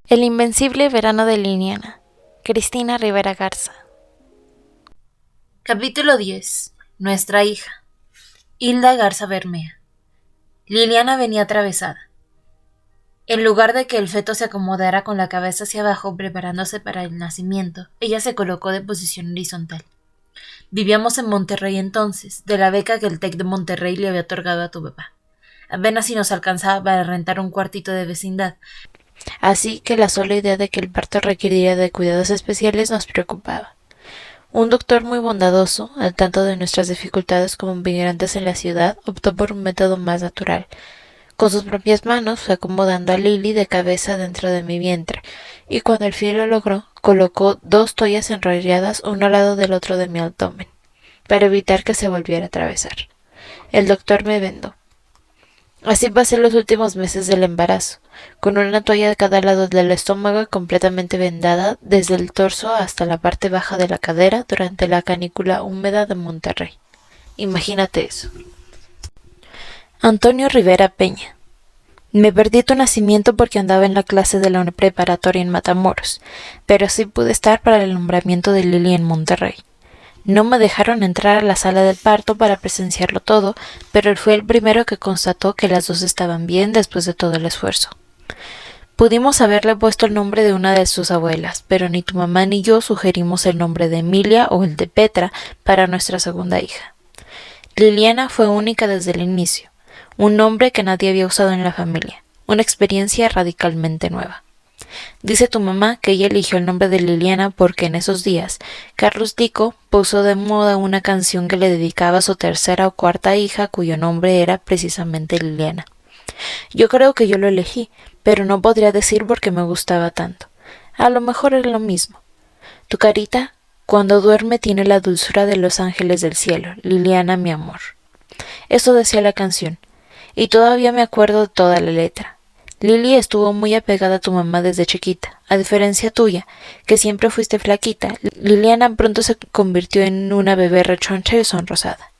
El invencible verano de Liliana. Cristina Rivera Garza. Capítulo 10. Nuestra hija. Hilda Garza Bermea. Liliana venía atravesada. En lugar de que el feto se acomodara con la cabeza hacia abajo preparándose para el nacimiento, ella se colocó de posición horizontal. Vivíamos en Monterrey entonces, de la beca que el TEC de Monterrey le había otorgado a tu papá. Apenas si nos alcanzaba para rentar un cuartito de vecindad, Así que la sola idea de que el parto requeriría de cuidados especiales nos preocupaba. Un doctor muy bondadoso, al tanto de nuestras dificultades como inmigrantes en la ciudad, optó por un método más natural. Con sus propias manos fue acomodando a Lily de cabeza dentro de mi vientre, y cuando el fin lo logró, colocó 2 toallas enrolladas uno al lado del otro de mi abdomen, para evitar que se volviera a atravesar. El doctor me vendó. Así pasé los últimos meses del embarazo, con una toalla de cada lado del estómago y completamente vendada desde el torso hasta la parte baja de la cadera durante la canícula húmeda de Monterrey. Imagínate eso. Antonio Rivera Peña. Me perdí tu nacimiento porque andaba en la clase de la preparatoria en Matamoros, pero sí pude estar para el nombramiento de Lili en Monterrey. No me dejaron entrar a la sala del parto para presenciarlo todo, pero él fue el primero que constató que las dos estaban bien después de todo el esfuerzo. Pudimos haberle puesto el nombre de una de sus abuelas, pero ni tu mamá ni yo sugerimos el nombre de Emilia o el de Petra para nuestra segunda hija. Liliana fue única desde el inicio, un nombre que nadie había usado en la familia, una experiencia radicalmente nueva. Dice tu mamá que ella eligió el nombre de Liliana porque en esos días Carlos Dico puso de moda una canción que le dedicaba a su tercera o cuarta hija cuyo nombre era precisamente Liliana. Yo creo que yo lo elegí, pero no podría decir por qué me gustaba tanto. A lo mejor es lo mismo. Tu carita, cuando duerme, tiene la dulzura de los ángeles del cielo, Liliana, mi amor. Eso decía la canción, y todavía me acuerdo de toda la letra. Lily estuvo muy apegada a tu mamá desde chiquita, a diferencia tuya, que siempre fuiste flaquita. Liliana pronto se convirtió en una bebé rechoncha y sonrosada.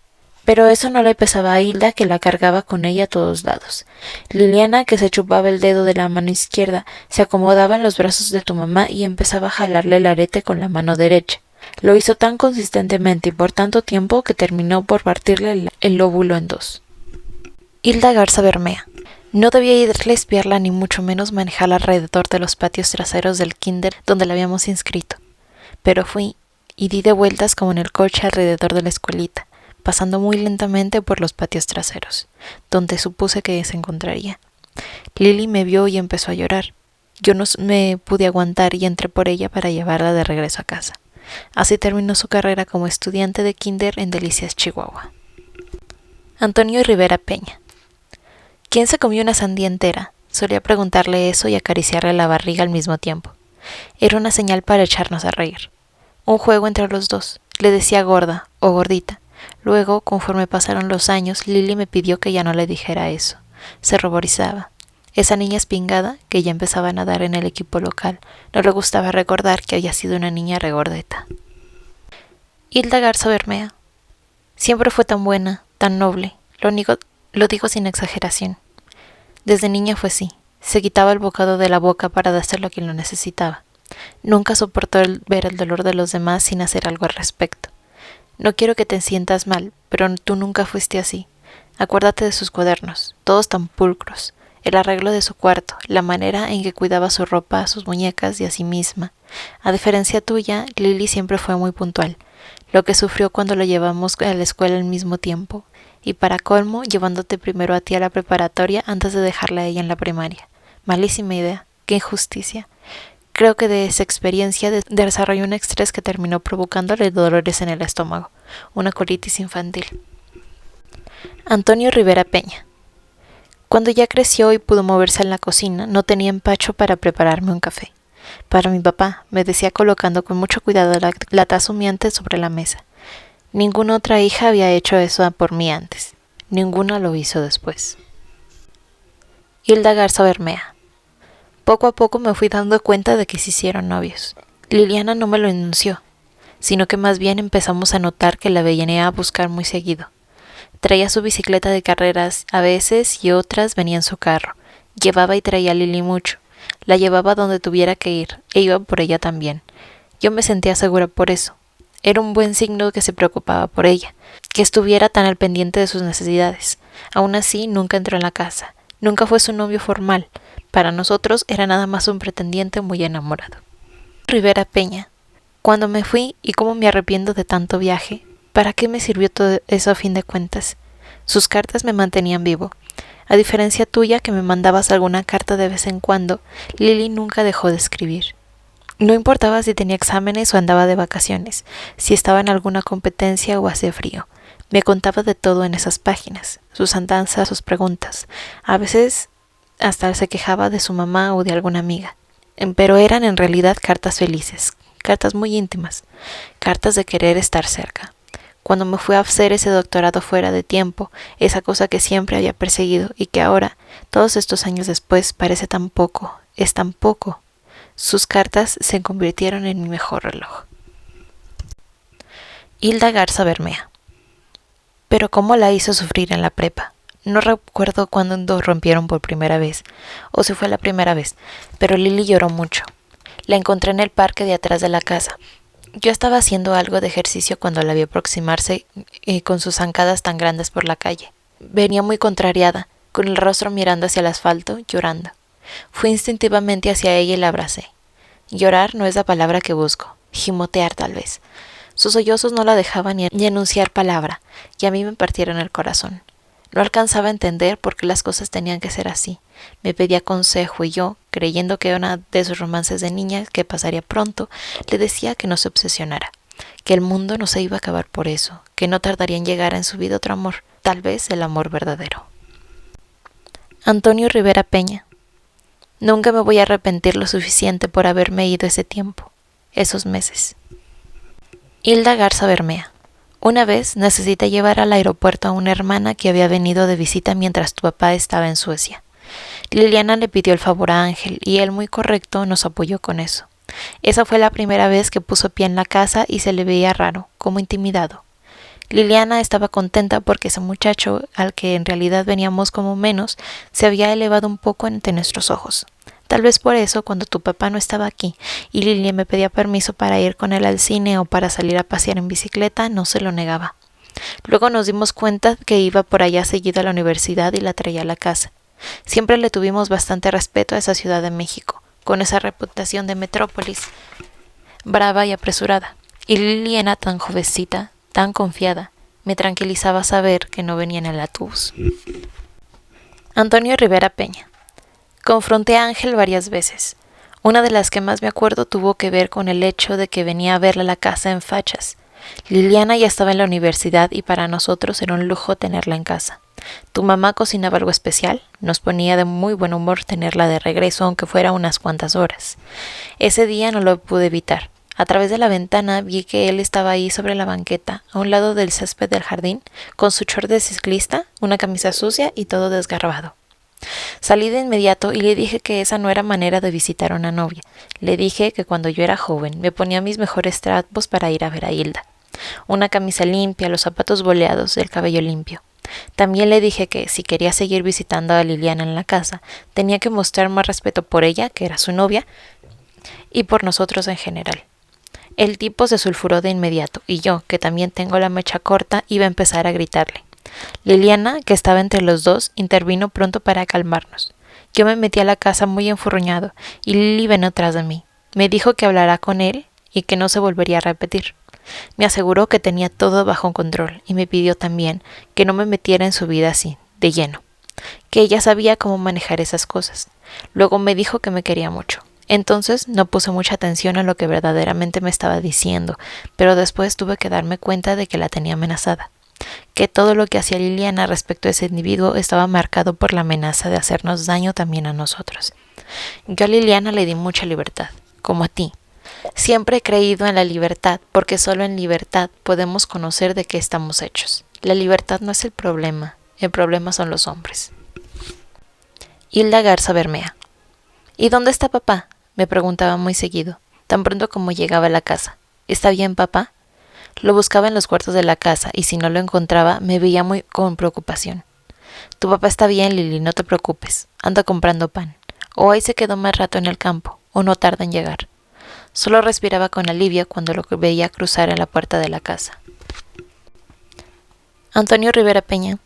Pero eso no le pesaba a Hilda, que la cargaba con ella a todos lados. Liliana, que se chupaba el dedo de la mano izquierda, se acomodaba en los brazos de tu mamá y empezaba a jalarle el arete con la mano derecha. Lo hizo tan consistentemente y por tanto tiempo que terminó por partirle el lóbulo en 2. Hilda Garza Bermea. No debía irle a espiarla ni mucho menos manejarla alrededor de los patios traseros del kinder donde la habíamos inscrito. Pero fui y di de vueltas como en el coche alrededor de la escuelita, pasando muy lentamente por los patios traseros, donde supuse que se encontraría. Lily me vio y empezó a llorar. Yo no me pude aguantar y entré por ella para llevarla de regreso a casa. Así terminó su carrera como estudiante de kinder en Delicias, Chihuahua. Antonio Rivera Peña. ¿Quién se comió una sandía entera? Solía preguntarle eso y acariciarle la barriga al mismo tiempo. Era una señal para echarnos a reír. Un juego entre los dos. Le decía gorda o gordita. Luego, conforme pasaron los años, Lily me pidió que ya no le dijera eso. Se ruborizaba. Esa niña espingada, que ya empezaba a nadar en el equipo local, no le gustaba recordar que había sido una niña regordeta. Hilda Garza Bermea. Siempre fue tan buena, tan noble. Lo digo sin exageración. Desde niña fue así. Se quitaba el bocado de la boca para dárselo a quien lo necesitaba. Nunca soportó ver el dolor de los demás sin hacer algo al respecto. No quiero que te sientas mal, pero tú nunca fuiste así. Acuérdate de sus cuadernos, todos tan pulcros, el arreglo de su cuarto, la manera en que cuidaba su ropa, sus muñecas y a sí misma. A diferencia tuya, Lily siempre fue muy puntual, lo que sufrió cuando lo llevamos a la escuela al mismo tiempo, y para colmo, llevándote primero a ti a la preparatoria antes de dejarla a ella en la primaria. Malísima idea, qué injusticia. Creo que de esa experiencia desarrolló un estrés que terminó provocándole dolores en el estómago, una colitis infantil. Antonio Rivera Peña. Cuando ya creció y pudo moverse en la cocina, no tenía empacho para prepararme un café. Para mi papá, me decía colocando con mucho cuidado la taza humeante sobre la mesa. Ninguna otra hija había hecho eso por mí antes. Ninguna lo hizo después. Hilda Garza Bermea. Poco a poco me fui dando cuenta de que se hicieron novios. Liliana no me lo anunció, sino que más bien empezamos a notar que la venía a buscar muy seguido. Traía su bicicleta de carreras a veces y otras venía en su carro. Llevaba y traía a Lili mucho. La llevaba donde tuviera que ir e iba por ella también. Yo me sentía segura por eso. Era un buen signo que se preocupaba por ella, que estuviera tan al pendiente de sus necesidades. Aún así, nunca entró en la casa. Nunca fue su novio formal. Para nosotros era nada más un pretendiente muy enamorado. Rivera Peña. Cuando me fui y cómo me arrepiento de tanto viaje, ¿para qué me sirvió todo eso a fin de cuentas? Sus cartas me mantenían vivo. A diferencia tuya, que me mandabas alguna carta de vez en cuando, Lili nunca dejó de escribir. No importaba si tenía exámenes o andaba de vacaciones, si estaba en alguna competencia o hacía frío. Me contaba de todo en esas páginas, sus andanzas, sus preguntas. A veces hasta se quejaba de su mamá o de alguna amiga. Pero eran en realidad cartas felices, cartas muy íntimas, cartas de querer estar cerca. Cuando me fui a hacer ese doctorado fuera de tiempo, esa cosa que siempre había perseguido y que ahora, todos estos años después, parece tan poco, es tan poco, sus cartas se convirtieron en mi mejor reloj. Hilda Garza Bermea. Pero cómo la hizo sufrir en la prepa. No recuerdo cuándo rompieron por primera vez, o si fue la primera vez, pero Lili lloró mucho. La encontré en el parque de atrás de la casa. Yo estaba haciendo algo de ejercicio cuando la vi aproximarse con sus zancadas tan grandes por la calle. Venía muy contrariada, con el rostro mirando hacia el asfalto, llorando. Fui instintivamente hacia ella y la abracé. Llorar no es la palabra que busco, gimotear tal vez. Sus sollozos no la dejaban ni enunciar palabra, y a mí me partieron el corazón. No alcanzaba a entender por qué las cosas tenían que ser así. Me pedía consejo y yo, creyendo que era una de sus romances de niña que pasaría pronto, le decía que no se obsesionara, que el mundo no se iba a acabar por eso, que no tardaría en llegar en su vida otro amor, tal vez el amor verdadero. Antonio Rivera Peña. Nunca me voy a arrepentir lo suficiente por haberme ido ese tiempo, esos meses. Hilda Garza Bermea. Una vez necesité llevar al aeropuerto a una hermana que había venido de visita mientras tu papá estaba en Suecia. Liliana le pidió el favor a Ángel y él, muy correcto, nos apoyó con eso. Esa fue la primera vez que puso pie en la casa y se le veía raro, como intimidado. Liliana estaba contenta porque ese muchacho, al que en realidad veníamos como menos, se había elevado un poco ante nuestros ojos. Tal vez por eso, cuando tu papá no estaba aquí y Lilia me pedía permiso para ir con él al cine o para salir a pasear en bicicleta, no se lo negaba. Luego nos dimos cuenta que iba por allá seguido a la universidad y la traía a la casa. Siempre le tuvimos bastante respeto a esa Ciudad de México, con esa reputación de metrópolis, brava y apresurada. Y Liliana, tan jovencita, tan confiada, me tranquilizaba saber que no venía en el autobús. Antonio Rivera Peña. Confronté a Ángel varias veces. Una de las que más me acuerdo tuvo que ver con el hecho de que venía a verla a la casa en fachas. Liliana ya estaba en la universidad y para nosotros era un lujo tenerla en casa. Tu mamá cocinaba algo especial, nos ponía de muy buen humor tenerla de regreso aunque fuera unas cuantas horas. Ese día no lo pude evitar. A través de la ventana vi que él estaba ahí sobre la banqueta, a un lado del césped del jardín, con su short de ciclista, una camisa sucia y todo desgarbado. Salí de inmediato y le dije que esa no era manera de visitar a una novia. Le dije que cuando yo era joven me ponía mis mejores trapos para ir a ver a Hilda. Una camisa limpia, los zapatos boleados, el cabello limpio. También le dije que si quería seguir visitando a Liliana en la casa, tenía que mostrar más respeto por ella, que era su novia, y por nosotros en general. El tipo se sulfuró de inmediato y yo, que también tengo la mecha corta, iba a empezar a gritarle. Liliana, que estaba entre los dos, intervino pronto para calmarnos. Yo me metí a la casa muy enfurruñado y Lili vino tras de mí. Me dijo que hablará con él y que no se volvería a repetir. Me aseguró que tenía todo bajo control y me pidió también que no me metiera en su vida así, de lleno, que ella sabía cómo manejar esas cosas. Luego me dijo que me quería mucho. Entonces no puse mucha atención a lo que verdaderamente me estaba diciendo, pero después tuve que darme cuenta de que la tenía amenazada, que todo lo que hacía Liliana respecto a ese individuo estaba marcado por la amenaza de hacernos daño también a nosotros. Yo a Liliana le di mucha libertad, como a ti. Siempre he creído en la libertad, porque solo en libertad podemos conocer de qué estamos hechos. La libertad no es el problema son los hombres. Hilda Garza Bermea. ¿Y dónde está papá?, me preguntaba muy seguido, tan pronto como llegaba a la casa. ¿Está bien, papá? Lo buscaba en los cuartos de la casa y si no lo encontraba me veía con preocupación. Tu papá está bien, Lili, no te preocupes. Anda comprando pan. o ahí se quedó más rato en el campo, o no tarda en llegar. Solo respiraba con alivio cuando lo veía cruzar en la puerta de la casa. Antonio Rivera Peña.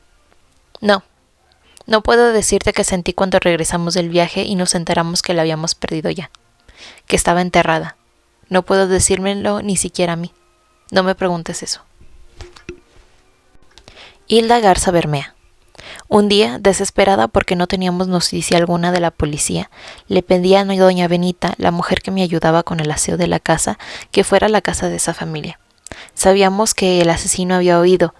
No puedo decirte qué sentí cuando regresamos del viaje y nos enteramos que la habíamos perdido ya, que estaba enterrada. No puedo decírmelo ni siquiera a mí. No me preguntes eso. Hilda Garza Bermea. Un día, desesperada porque no teníamos noticia alguna de la policía, le pedí a doña Benita, la mujer que me ayudaba con el aseo de la casa, que fuera a la casa de esa familia. Sabíamos que el asesino había huido,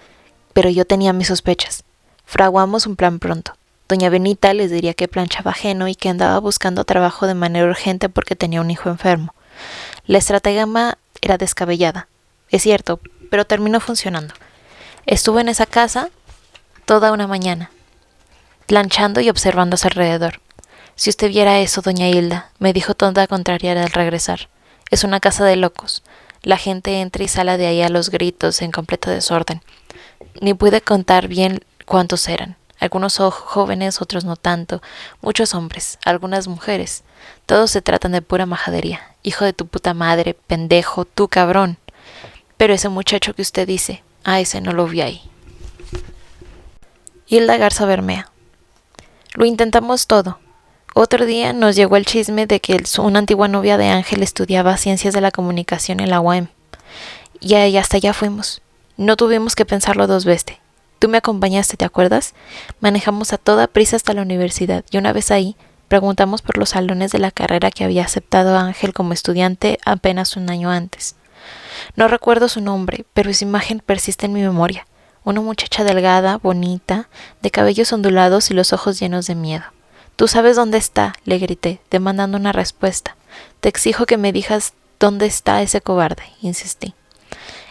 pero yo tenía mis sospechas. Fraguamos un plan pronto. Doña Benita les diría que planchaba ajeno y que andaba buscando trabajo de manera urgente porque tenía un hijo enfermo. La estratagema era descabellada, es cierto, pero terminó funcionando. Estuve en esa casa toda una mañana, planchando y observando a su alrededor. Si usted viera eso, doña Hilda, me dijo toda contrariada al regresar. Es una casa de locos. La gente entra y sale de ahí a los gritos en completo desorden. Ni pude contar bien cuántos eran. Algunos jóvenes, otros no tanto. Muchos hombres, algunas mujeres. Todos se tratan de pura majadería. Hijo de tu puta madre, pendejo, tú cabrón. Pero ese muchacho que usted dice, ese no lo vi ahí. Hilda Garza Bermea. Lo intentamos todo. Otro día nos llegó el chisme de que una antigua novia de Ángel estudiaba Ciencias de la Comunicación en la UAM. Y hasta allá fuimos. No tuvimos que pensarlo dos veces. Tú me acompañaste, ¿te acuerdas? Manejamos a toda prisa hasta la universidad y una vez ahí preguntamos por los salones de la carrera que había aceptado Ángel como estudiante apenas un año antes. No recuerdo su nombre, pero su imagen persiste en mi memoria. Una muchacha delgada, bonita, de cabellos ondulados y los ojos llenos de miedo. ¿Tú sabes dónde está?, le grité, demandando una respuesta. Te exijo que me digas dónde está ese cobarde, insistí.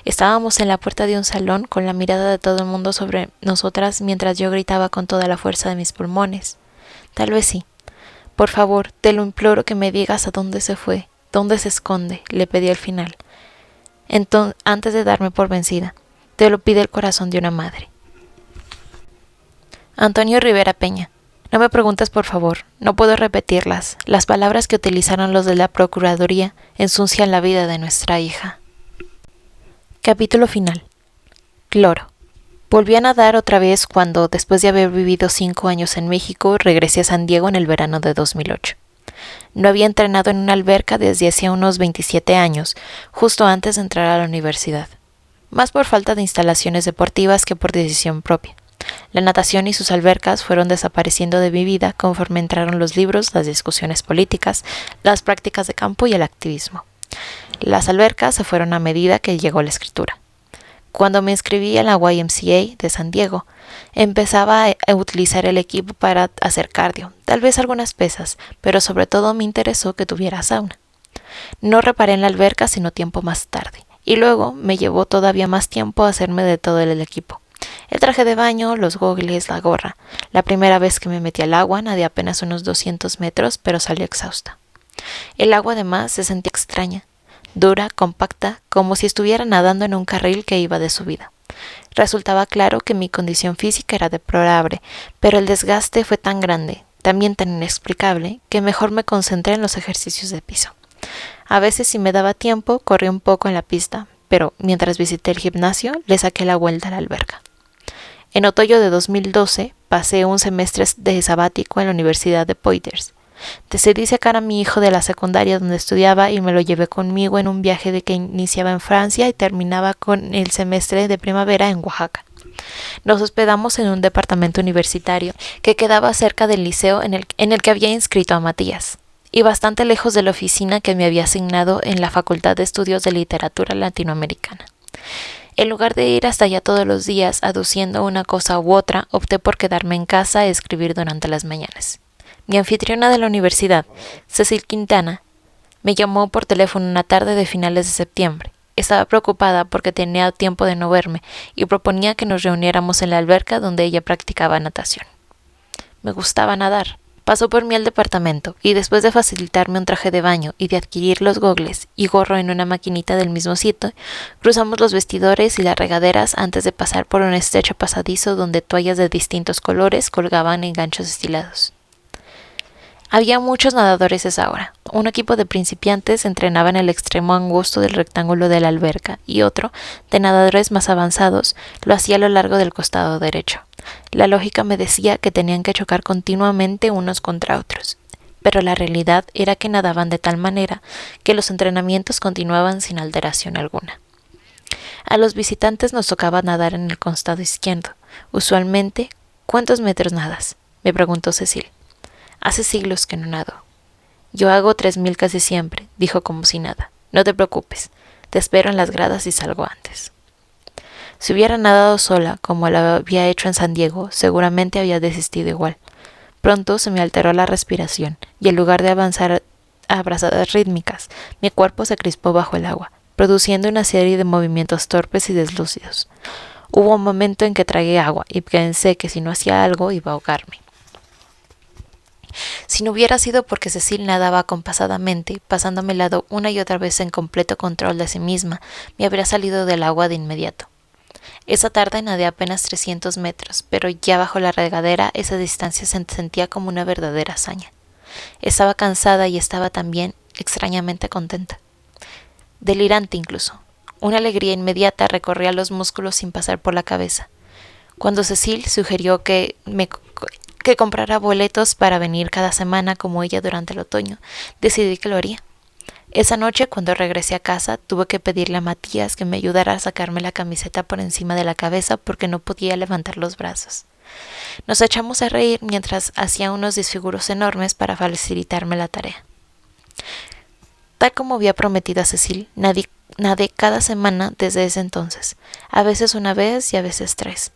Estábamos en la puerta de un salón con la mirada de todo el mundo sobre nosotras mientras yo gritaba con toda la fuerza de mis pulmones. Tal vez sí. Por favor, te lo imploro que me digas a dónde se fue, dónde se esconde, le pedí al final. Antes de darme por vencida, te lo pide el corazón de una madre. Antonio Rivera Peña. No me preguntes por favor, no puedo repetirlas. Las palabras que utilizaron los de la Procuraduría ensucian la vida de nuestra hija. Capítulo final. Cloro. Volví a nadar otra vez cuando, después de haber vivido 5 años en México, regresé a San Diego en el verano de 2008. No había entrenado en una alberca desde hacía unos 27 años, justo antes de entrar a la universidad. Más por falta de instalaciones deportivas que por decisión propia. La natación y sus albercas fueron desapareciendo de mi vida conforme entraron los libros, las discusiones políticas, las prácticas de campo y el activismo. Las albercas se fueron a medida que llegó la escritura. Cuando me inscribí en la YMCA de San Diego, empezaba a utilizar el equipo para hacer cardio, tal vez algunas pesas, pero sobre todo me interesó que tuviera sauna. No reparé en la alberca sino tiempo más tarde, y luego me llevó todavía más tiempo hacerme de todo el equipo. El traje de baño, los gogles, la gorra. La primera vez que me metí al agua nadé apenas unos 200 metros, pero salí exhausta. El agua además se sentía extraña. Dura, compacta, como si estuviera nadando en un carril que iba de subida. Resultaba claro que mi condición física era deplorable, pero el desgaste fue tan grande, también tan inexplicable, que mejor me concentré en los ejercicios de piso. A veces, si me daba tiempo, corrí un poco en la pista, pero mientras visité el gimnasio, le saqué la vuelta a la alberca. En otoño de 2012, pasé un semestre de sabático en la Universidad de Poitiers. Decidí sacar a mi hijo de la secundaria donde estudiaba y me lo llevé conmigo en un viaje que iniciaba en Francia y terminaba con el semestre de primavera en Oaxaca. Nos hospedamos en un departamento universitario que quedaba cerca del liceo en el que había inscrito a Matías, y bastante lejos de la oficina que me había asignado en la Facultad de Estudios de Literatura Latinoamericana. En lugar de ir hasta allá todos los días aduciendo una cosa u otra, opté por quedarme en casa a escribir durante las mañanas. Mi anfitriona de la universidad, Cecil Quintana, me llamó por teléfono una tarde de finales de septiembre. Estaba preocupada porque tenía tiempo de no verme y proponía que nos reuniéramos en la alberca donde ella practicaba natación. Me gustaba nadar. Pasó por mí al departamento y después de facilitarme un traje de baño y de adquirir los gogles y gorro en una maquinita del mismo sitio, cruzamos los vestidores y las regaderas antes de pasar por un estrecho pasadizo donde toallas de distintos colores colgaban en ganchos estilados. Había muchos nadadores a esa hora. Un equipo de principiantes entrenaba en el extremo angosto del rectángulo de la alberca y otro, de nadadores más avanzados, lo hacía a lo largo del costado derecho. La lógica me decía que tenían que chocar continuamente unos contra otros, pero la realidad era que nadaban de tal manera que los entrenamientos continuaban sin alteración alguna. A los visitantes nos tocaba nadar en el costado izquierdo. Usualmente, ¿cuántos metros nadas?, me preguntó Cecil. Hace siglos que no nado. Yo hago 3000 casi siempre, dijo como si nada. No te preocupes, te espero en las gradas y salgo antes. Si hubiera nadado sola, como lo había hecho en San Diego, seguramente había desistido igual. Pronto se me alteró la respiración, y en lugar de avanzar a brazadas rítmicas, mi cuerpo se crispó bajo el agua, produciendo una serie de movimientos torpes y deslúcidos. Hubo un momento en que tragué agua y pensé que si no hacía algo iba a ahogarme. Si no hubiera sido porque Cecil nadaba acompasadamente, pasándome el lado una y otra vez en completo control de sí misma, me habría salido del agua de inmediato. Esa tarde nadé apenas 300 metros, pero ya bajo la regadera esa distancia se sentía como una verdadera hazaña. Estaba cansada y estaba también extrañamente contenta. Delirante incluso. Una alegría inmediata recorría los músculos sin pasar por la cabeza. Cuando Cecil sugirió que comprara boletos para venir cada semana como ella durante el otoño, decidí que lo haría. Esa noche, cuando regresé a casa, tuve que pedirle a Matías que me ayudara a sacarme la camiseta por encima de la cabeza porque no podía levantar los brazos. Nos echamos a reír mientras hacía unos desfiguros enormes para facilitarme la tarea. Tal como había prometido a Cecil, nadé cada semana desde ese entonces, a veces una vez y a veces 3.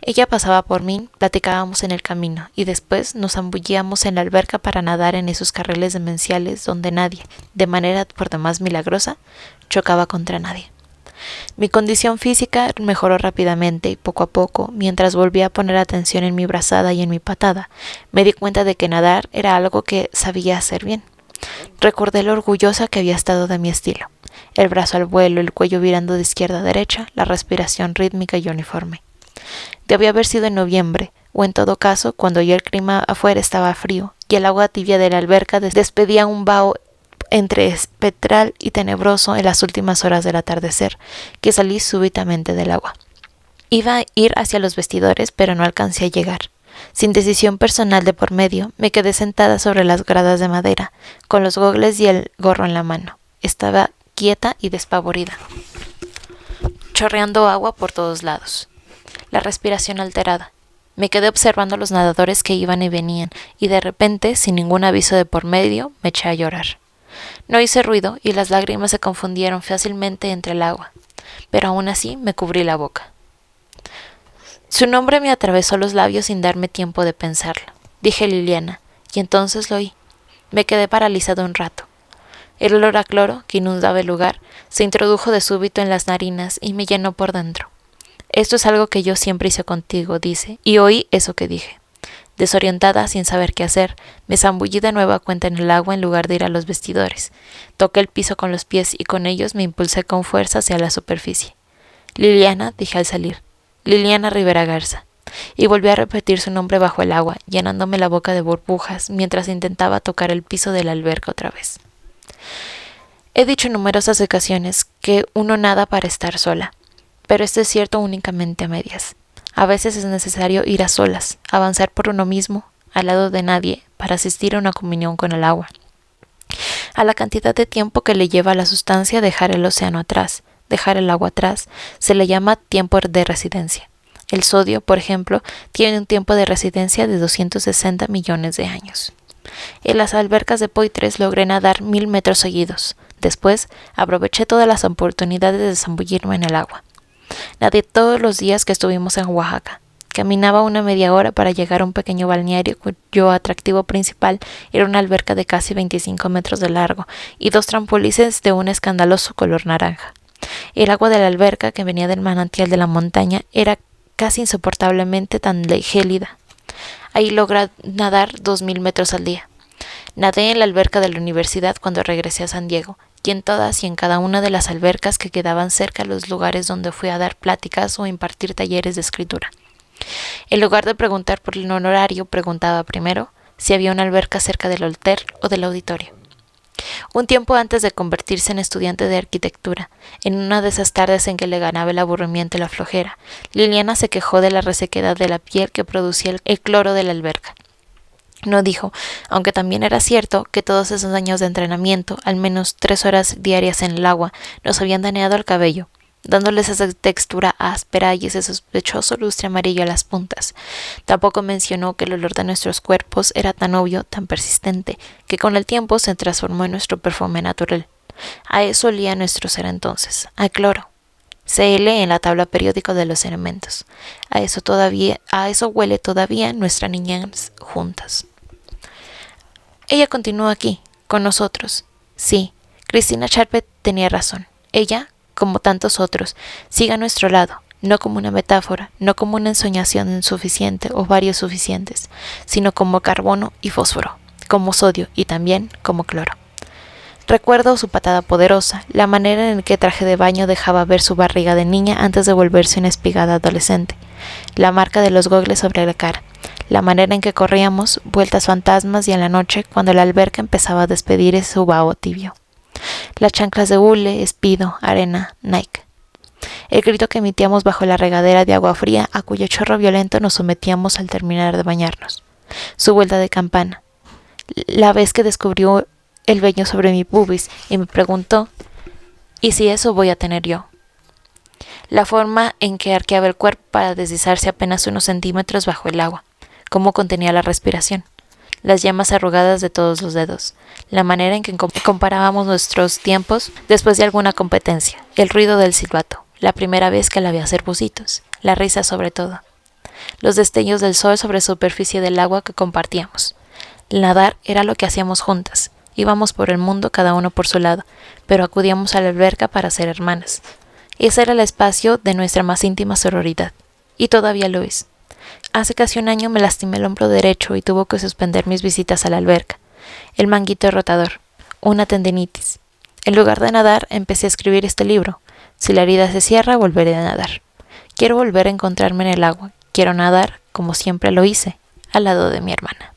Ella pasaba por mí, platicábamos en el camino y después nos zambullíamos en la alberca para nadar en esos carriles demenciales donde nadie, de manera por demás milagrosa, chocaba contra nadie. Mi condición física mejoró rápidamente y poco a poco, mientras volvía a poner atención en mi brazada y en mi patada, me di cuenta de que nadar era algo que sabía hacer bien. Recordé lo orgullosa que había estado de mi estilo, el brazo al vuelo, el cuello virando de izquierda a derecha, la respiración rítmica y uniforme. Debió haber sido en noviembre, o en todo caso, cuando ya el clima afuera estaba frío, y el agua tibia de la alberca despedía un vaho entre espectral y tenebroso en las últimas horas del atardecer, que salí súbitamente del agua. Iba a ir hacia los vestidores, pero no alcancé a llegar. Sin decisión personal de por medio, me quedé sentada sobre las gradas de madera, con los gogles y el gorro en la mano. Estaba quieta y despavorida, chorreando agua por todos lados. La respiración alterada. Me quedé observando a los nadadores que iban y venían, y de repente, sin ningún aviso de por medio, me eché a llorar. No hice ruido y las lágrimas se confundieron fácilmente entre el agua, pero aún así me cubrí la boca. Su nombre me atravesó los labios sin darme tiempo de pensarlo. Dije Liliana, y entonces lo oí. Me quedé paralizado un rato. El olor a cloro, que inundaba el lugar, se introdujo de súbito en las narinas y me llenó por dentro. Esto es algo que yo siempre hice contigo, dice, y oí eso que dije. Desorientada, sin saber qué hacer, me zambullí de nueva cuenta en el agua en lugar de ir a los vestidores. Toqué el piso con los pies y con ellos me impulsé con fuerza hacia la superficie. Liliana, dije al salir. Liliana Rivera Garza. Y volví a repetir su nombre bajo el agua, llenándome la boca de burbujas mientras intentaba tocar el piso de la alberca otra vez. He dicho en numerosas ocasiones que uno nada para estar sola, pero esto es cierto únicamente a medias. A veces es necesario ir a solas, avanzar por uno mismo, al lado de nadie, para asistir a una comunión con el agua. A la cantidad de tiempo que le lleva a la sustancia dejar el océano atrás, dejar el agua atrás, se le llama tiempo de residencia. El sodio, por ejemplo, tiene un tiempo de residencia de 260 millones de años. En las albercas de Poitres logré nadar 1000 metros seguidos. Después, aproveché todas las oportunidades de zambullirme en el agua. Nadé todos los días que estuvimos en Oaxaca. Caminaba una media hora para llegar a un pequeño balneario cuyo atractivo principal era una alberca de casi 25 metros de largo y 2 trampolines de un escandaloso color naranja. El agua de la alberca, que venía del manantial de la montaña, era casi insoportablemente tan gélida. Ahí logré nadar 2000 metros al día. Nadé en la alberca de la universidad cuando regresé a San Diego, y en todas y en cada una de las albercas que quedaban cerca de los lugares donde fui a dar pláticas o impartir talleres de escritura. En lugar de preguntar por el honorario, preguntaba primero, si había una alberca cerca del hotel o del auditorio. Un tiempo antes de convertirse en estudiante de arquitectura, en una de esas tardes en que le ganaba el aburrimiento y la flojera, Liliana se quejó de la resequedad de la piel que producía el cloro de la alberca. No dijo, aunque también era cierto, que todos esos años de entrenamiento, al menos 3 horas diarias en el agua, nos habían dañado el cabello, dándoles esa textura áspera y ese sospechoso lustre amarillo a las puntas. Tampoco mencionó que el olor de nuestros cuerpos era tan obvio, tan persistente, que con el tiempo se transformó en nuestro perfume natural. A eso olía nuestro ser entonces, a cloro. Cl en la tabla periódica de los elementos. A eso huele todavía nuestra niñez juntas. Ella continuó aquí, con nosotros. Sí, Cristina Sharpe tenía razón. Ella, como tantos otros, sigue a nuestro lado, no como una metáfora, no como una ensoñación insuficiente o varios suficientes, sino como carbono y fósforo, como sodio y también como cloro. Recuerdo su patada poderosa, la manera en que el traje de baño dejaba ver su barriga de niña antes de volverse una espigada adolescente, la marca de los gogles sobre la cara, la manera en que corríamos, vueltas fantasmas y en la noche cuando la alberca empezaba a despedir su vaho tibio. Las chanclas de hule, espido, arena, Nike. El grito que emitíamos bajo la regadera de agua fría a cuyo chorro violento nos sometíamos al terminar de bañarnos. Su vuelta de campana. La vez que descubrió el vello sobre mi pubis y me preguntó, ¿y si eso voy a tener yo? La forma en que arqueaba el cuerpo para deslizarse apenas unos centímetros bajo el agua, cómo contenía la respiración, las yemas arrugadas de todos los dedos, la manera en que comparábamos nuestros tiempos después de alguna competencia, el ruido del silbato, la primera vez que la vi hacer bucitos, la risa sobre todo, los destellos del sol sobre la superficie del agua que compartíamos. Nadar era lo que hacíamos juntas. Íbamos por el mundo cada uno por su lado, pero acudíamos a la alberca para ser hermanas. Ese era el espacio de nuestra más íntima sororidad, y todavía lo es. Hace casi un año me lastimé el hombro derecho y tuvo que suspender mis visitas a la alberca. El manguito rotador, una tendinitis. En lugar de nadar, empecé a escribir este libro. Si la herida se cierra, volveré a nadar. Quiero volver a encontrarme en el agua. Quiero nadar, como siempre lo hice, al lado de mi hermana.